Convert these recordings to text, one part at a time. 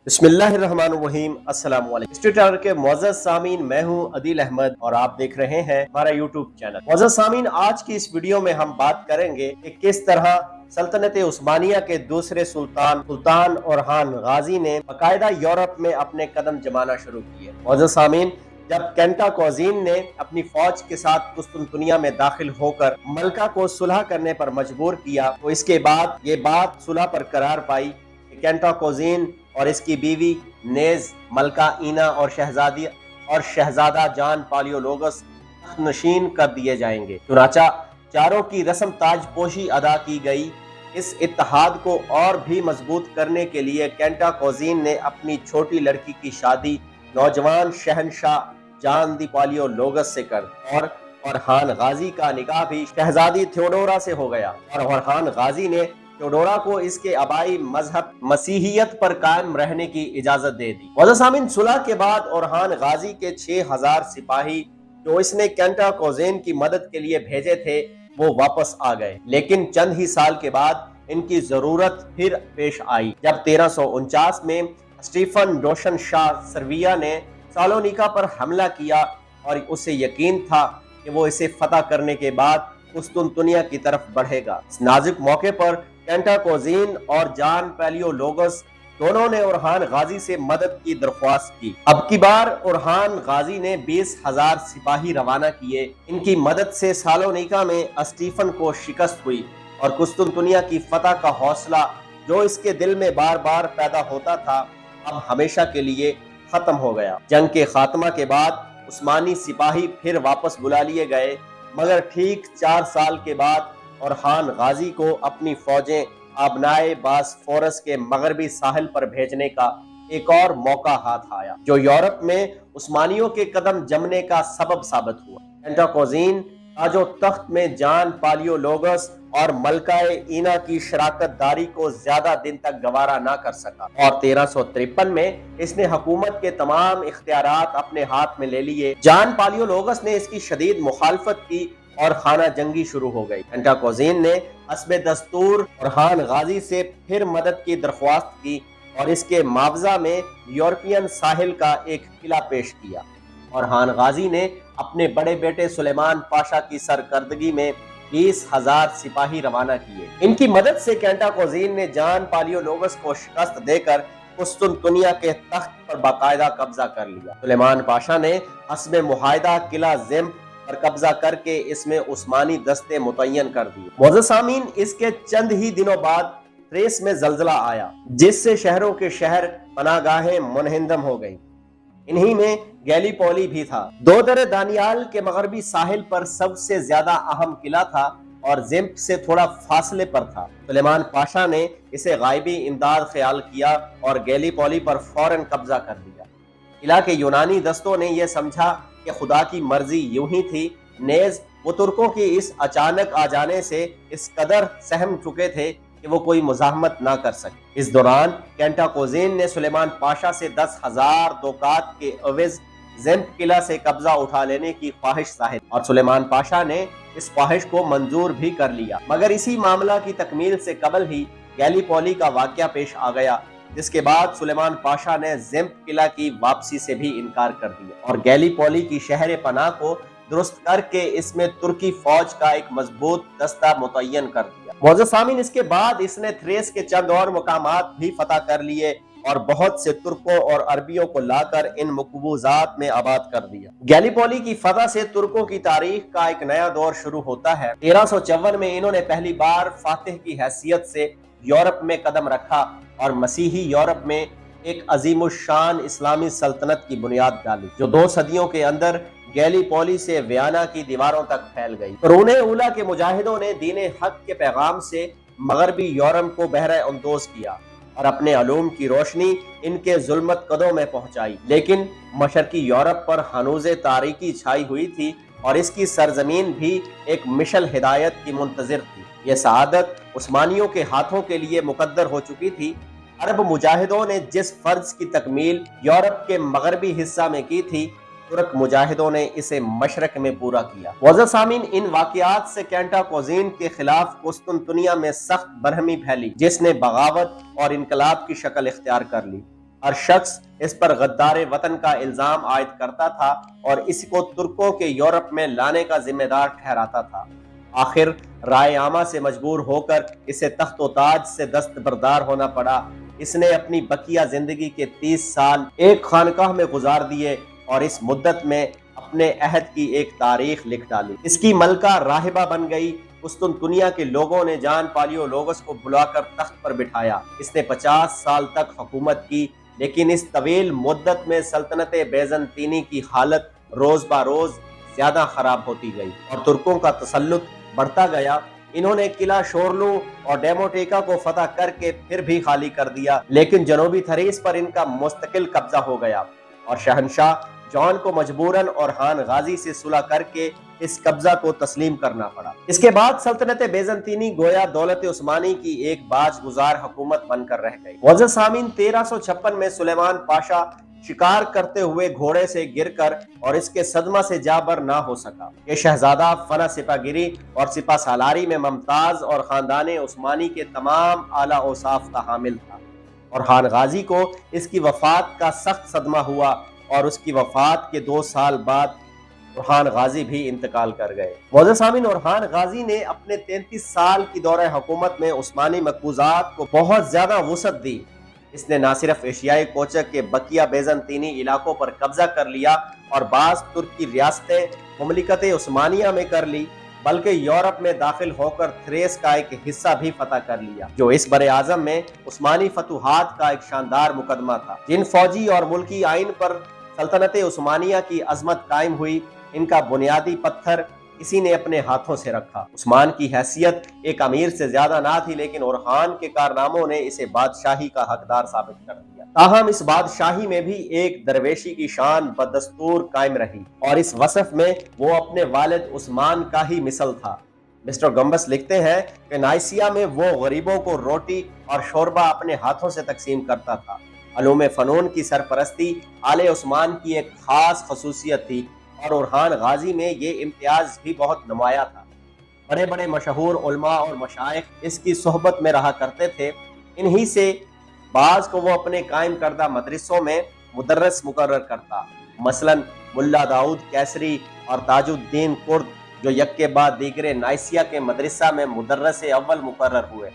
बिस्मिल्लाहिर्रहमानिर्रहीम। अस्सलाम वालेकुम। हिस्ट्री चैनल के मुअज़्ज़ज़ सामीन, मैं हूं अदील अहमद और आप देख रहे हैं हमारा यूट्यूब चैनल। मुअज़्ज़ज़ सामीन, आज की इस वीडियो में हम बात करेंगे कि किस तरह सल्तनत उस्मानिया के दूसरे सुल्तान ओरहान गाजी ने बाकायदा यूरोप में अपने कदम जमाना शुरू किए। मुअज़्ज़ज़ सामीन, जब कैंटाकोजीन ने अपनी फौज के साथ कुस्तुनतुनिया में दाखिल होकर मलका को सुलह करने पर मजबूर किया, तो इसके बाद ये बात सुलह पर करार पाई कि कैंटाकोजीन और इसकी बीवी नेज मलका ईना और शहजादा जान पालियोलोगस नशीन कर दिए जाएंगे। चुनाचा चारों की रस्म ताजपोशी अदा की गई। इस इत्तेहाद को और भी मजबूत करने के लिए कैंटाकोजीन ने अपनी छोटी लड़की की शादी नौजवान शहनशाह जान दी पालियोलोगस से कर और ओरहान गाजी का निकाह भी शहजादी थियोडोरा से हो गया और ओरहान गाजी ने थियोडोरा को इसके आबाई मजहब मसीहियत पर कायम रहने की इजाजत दे दी। मुअज़्ज़ज़, सुलह के बाद ओरहान गाजी के 6000 सिपाही जो इसने कैंटाकोजीन की मदद के लिए भेजे थे वो वापस आ गए, लेकिन चंद ही साल के बाद इनकी जरूरत फिर पेश आई जब 1349 में स्टीफन रोशन शाह सर्विया ने सालोनिका पर हमला किया और उसे यकीन था कि वो इसे फतह करने के बाद कुस्तुनतुनिया की तरफ बढ़ेगा। इस नाजुक मौके पर कैंटाकोजीन और जान पालियोलोगस दोनों ने ओरहान गाजी से मदद की दरख्वास्त की। अब की बार ओरहान गाजी ने 20,000 सिपाही रवाना किए। इनकी मदद से सालोनिका में स्टीफन को शिकस्त हुई और कुस्तुनतुनिया की फतह का हौसला जो इसके दिल में बार बार पैदा होता था अब हमेशा के लिए खत्म हो गया। जंग के खात्मा के बाद उस्मानी सिपाही फिर वापस बुला लिए गए, मगर ठीक 4 साल के बाद ओरहान गाजी को अपनी फौजें आबनाए बासफोरस के मगरबी साहिल पर भेजने का एक और मौका हाथ आया, जो यूरोप में उस्मानियों के कदम जमने का सबब साबित हुआ। कैंटाकोजीन ताजो तख्त में जान पालियोलोगस और मलकाए ईना की शराकत दारी को ज्यादा दिन तक गवारा ना कर सका और 1353 में इसने हुकूमत के तमाम इख्तियारात अपने हाथ में ले लिए। जान पालियोलोगस ने इसकी शदीद मुखालफत की और खाना जंगी शुरू हो गई। कैंटाकोजीन ने हस्बे दस्तूर ओरहान गाजी से फिर मदद की दरख्वास्त की और इसके मुआवजा में यूरोपियन साहिल का एक किला पेश किया। ओरहान गाजी ने अपने बड़े बेटे सुलेमान पाशा की सरकर्दगी में 20,000 सिपाही रवाना किए। इनकी मदद से कैंटाकोजीन ने जान पालियोलोगस को शिकस्त देकर कुस्तुनतुनिया के तख्त पर बाकायदा कब्जा कर लिया। सुलेमान पाशा ने हस्बे मुहायदा किला ज़िम्प पर कब्जा करके इसमें उस्मानी दस्ते मुतय्यन कर दिए। मुअज़्ज़ज़ सामीन, इसके चंद ही दिनों बाद थ्रेस में जलजला आया जिससे शहरों के शहर पनागाहें मुनहदम हो गईं। इन्हीं में गैलीपोली भी था। दो दरे दानियाल के मगरबी साहिल पर सबसे ज्यादा अहम किला था और ज़िम्प से थोड़ा फासले पर था। सुलेमान पाशा ने इसे गायबी इमदाद ख्याल किया और गैलीपोली पर फौरन कब्जा कर लिया। किला के यूनानी दस्तों ने यह समझा कि खुदा की मर्जी यूं ही थी। नेज वो तुर्कों की इस अचानक आ जाने से इस कदर सहम चुके थे कि वो कोई मुजाहमत ना कर सके। इस दौरान कैंटाकोजीन ने सुलेमान पाशा से 10,000 दोकात के अवज़ ज़िम्प किला से कब्जा उठा लेने की ख्वाहिश जाहिर और सुलेमान पाशा ने इस ख्वाहिश को मंजूर भी कर लिया, मगर इसी मामला की तकमील से कबल ही गैलीपोली का वाकया पेश आ गया, जिसके बाद सुलेमान पाशा ने ज़िम्प किला की वापसी से भी इनकार कर दिया और गैलीपोली की शहर पनाह को दुरुस्त करके इसमें तुर्की फौज का एक मजबूत दस्ता मुतय्यन कर दिया। मुअज़्ज़ज़ सामीन, इसके बाद इसने थ्रेस के चंद और मुकामात भी फतह कर लिए और बहुत से तुर्कों और अरबियों को लाकर इन मकबूजात में आबाद कर दिया। गैलीपोली की फतह से तुर्कों की तारीख का एक नया दौर शुरू होता है। 1354 में इन्होंने पहली बार फातिह की हैसियत से यूरोप में कदम रखा और मसीही यूरोप में एक अजीमुशान इस्लामी सल्तनत की बुनियाद डाली, जो 2 सदियों के अंदर गैलीपोली से वियना की दीवारों तक फैल गई। क़ुरून उला के मुजाहिदों ने दीने हक के पैगाम से मगरबी यूरोप को बहरे अंदोज किया और अपने अलूम की रोशनी इनके जुल्मत कदों में पहुंचाई, लेकिन मशरकी यूरोप पर हनूज़े तारीकी छाई हुई थी और इसकी सरजमीन भी एक मिशल हिदायत की मुंतजिर थी। यह सआदत उस्मानियों के हाथों के लिए मुकद्दर हो चुकी थी। अरब मुजाहिदों ने जिस फर्ज की तकमील यूरोप के मगरबी हिस्सा में की थी, तुर्क मुजाहिदों ने इसे मशरक में पूरा किया। मुअज़्ज़ज़ सामीन, इन वाक़यात से कैंटाकोजीन के खिलाफ कुस्तुनतुनिया में सख्त बरहमी फैली, जिसने बगावत और इनकलाब की शक्ल इख्तियार कर ली। ہر شخص اس پر غدار وطن کا الزام عائد کرتا تھا اور اس کو ترکوں کے یورپ میں لانے کا ذمہ دار ٹھہراتا تھا۔ آخر رائے عامہ سے مجبور ہو کر اسے تخت و تاج سے دستبردار ہونا پڑا۔ اس نے اپنی بقیہ زندگی کے 30 سال ایک خانقاہ میں گزار دیے اور اس مدت میں اپنے عہد کی ایک تاریخ لکھ ڈالی۔ اس کی ملکہ راہبہ بن گئی۔ قسطنطنیہ کے لوگوں نے جان پالیولوگس کو بلا کر تخت پر بٹھایا۔ اس نے 50 سال تک حکومت کی، لیکن اس طویل مدت میں سلطنت بیزنطینی کی حالت روز بروز زیادہ خراب ہوتی گئی اور ترکوں کا تسلط بڑھتا گیا۔ انہوں نے قلعہ شورلو اور ڈیموٹیکا کو فتح کر کے پھر بھی خالی کر دیا، لیکن جنوبی تھریس پر ان کا مستقل قبضہ ہو گیا اور شہنشاہ جان کو مجبوراً اورحان غازی سے صلح کر کے اس قبضہ کو تسلیم کرنا پڑا۔ اس کے بعد سلطنت بیزنطینی گویا دولت عثمانی کی ایک باج گزار حکومت بن کر رہ گئی۔ معزز سامعین، 1356 میں سلیمان پاشا شکار کرتے ہوئے گھوڑے سے گر کر اور اس کے صدمہ سے جابر نہ ہو سکا۔ یہ شہزادہ فن سپہ گیری اور سپہ سالاری میں ممتاز اور خاندان عثمانی کے تمام اعلیٰ اوصاف کا حامل تھا۔ اورحان غازی کو اس کی وفات کا سخت صدمہ ہوا اور اس کی وفات کے 2 سال بعد اورحان غازی بھی انتقال کر گئے۔ معزز سامعین، اورحان غازی نے اپنے 33 سال کی دورہ حکومت میں عثمانی مقبوضات کو بہت زیادہ وسعت دی۔ اس نے نہ صرف ایشیائی کوچک کے بقیہ بیزنطینی علاقوں پر قبضہ کر لیا اور بعض ترکی ریاستیں مملکت عثمانیہ میں کر لی، بلکہ یورپ میں داخل ہو کر تھریس کا ایک حصہ بھی فتح کر لیا، جو اس بر اعظم میں عثمانی فتوحات کا ایک شاندار مقدمہ تھا۔ جن فوجی اور ملکی آئین پر سلطنت عثمانیہ کی عظمت قائم ہوئی، ان کا بنیادی پتھر اسی نے اپنے ہاتھوں سے رکھا۔ عثمان کی حیثیت ایک امیر سے زیادہ نہ تھی، لیکن اورحان کے کارناموں نے اسے بادشاہی کا حقدار ثابت کر دیا۔ تاہم اس بادشاہی میں بھی ایک درویشی کی شان بدستور قائم رہی اور اس وصف میں وہ اپنے والد عثمان کا ہی مثل تھا۔ مسٹر گمبس لکھتے ہیں کہ نائسیا میں وہ غریبوں کو روٹی اور شوربہ اپنے ہاتھوں سے تقسیم کرتا تھا۔ علوم فنون کی سرپرستی آل عثمان کی ایک خاص خصوصیت تھی اور اورحان غازی میں یہ امتیاز بھی بہت نمایاں تھا۔ بڑے بڑے مشہور علماء اور مشائخ اس کی صحبت میں رہا کرتے تھے۔ انہی سے بعض کو وہ اپنے قائم کردہ مدرسوں میں مدرس مقرر کرتا، مثلاً ملا داؤد کیسری اور تاج الدین کرد، جو یک کے بعد دیگرے نائسیا کے مدرسہ میں مدرس اول مقرر ہوئے۔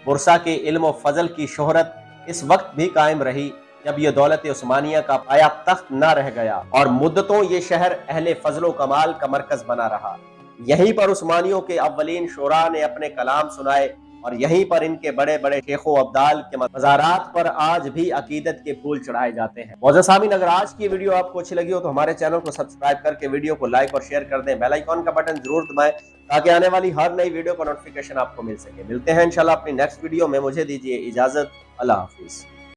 برسا کے علم و فضل کی شہرت اس وقت بھی قائم رہی جب یہ دولت عثمانیہ کا پایا تخت نہ رہ گیا اور مدتوں یہ شہر اہل فضل و کمال کا مرکز بنا رہا۔ یہیں پر عثمانیوں کے اولین شعراء نے اپنے کلام سنائے اور یہیں پر ان کے بڑے بڑے شیخ و ابدال کے مزارات پر آج بھی عقیدت کے پھول چڑھائے جاتے ہیں۔ معزز سامعین، اگر آج کی ویڈیو آپ کو اچھی لگی ہو تو ہمارے چینل کو سبسکرائب کر کے ویڈیو کو لائک اور شیئر کر دیں۔ بیل آئیکن کا بٹن ضرور دبائیں تاکہ آنے والی ہر نئی ویڈیو کا نوٹیفیکیشن آپ کو مل سکے۔ ملتے ہیں انشاءاللہ اپنی نیکسٹ ویڈیو میں۔ مجھے دیجیے اجازت۔ اللہ حافظ۔